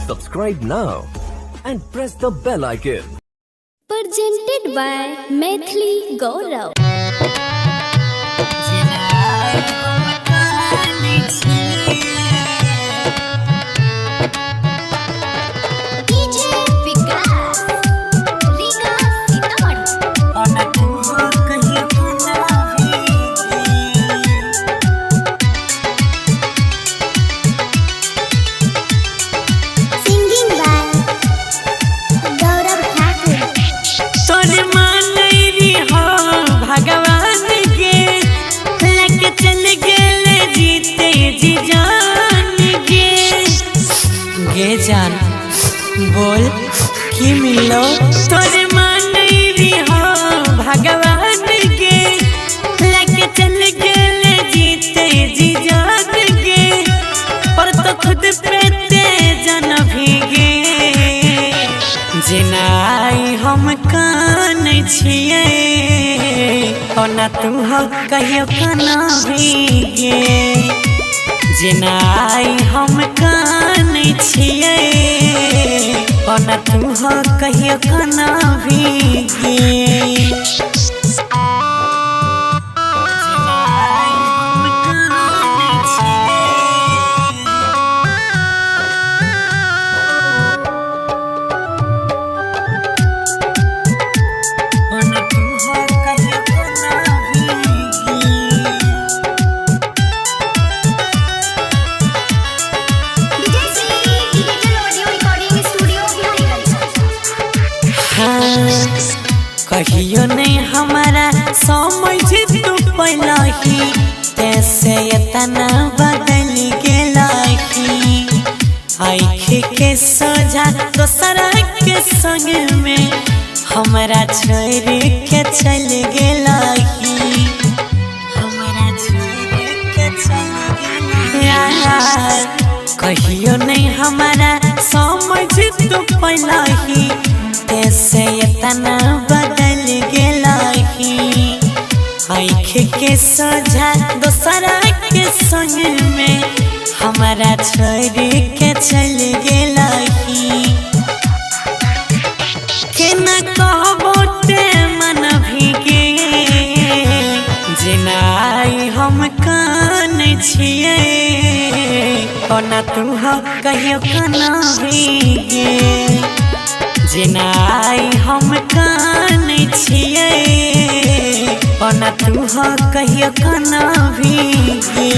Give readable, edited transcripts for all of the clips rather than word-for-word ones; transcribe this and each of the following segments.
Subscribe now and press the bell icon. Presented by Maithili Gaurav. जान बोल की मिलो तोरे मान री हो भगवान के लेके चल गेले जीते जी जान गे पर तो खुद पे ते जन भीगे जिनाई हम कान छिए ओना तू हो कहियो काना भीगे जिनाई हम कान छिए ओना तू हो कहियो काना भीगे कहियो नहीं हमारा समझ तू पहलही कैसे इतना बदल गेलही आँखी के सोझा दोसरा के संग में हमारा छोड़ के चल गेलही हमारा छोड़ के चल गेलही कहियो नहीं हमारा समझ तू पहलही कैसे इतना बदल गेलही आँखी के सोझा दोसरा के संग में हमारा छोड़ के चल गेलही केना कहबो ते मन भीगे जिनाई हम कान छिए ओना तू हो कहियो काना भीगे जिनाई हम कान छिए ओना तू हो कहियो काना भीगे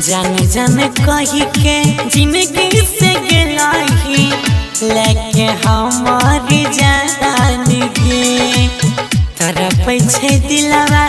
जान जान कही के जिंदगी से गेलही लेके हमारी जान गे तरफ छे दिलवा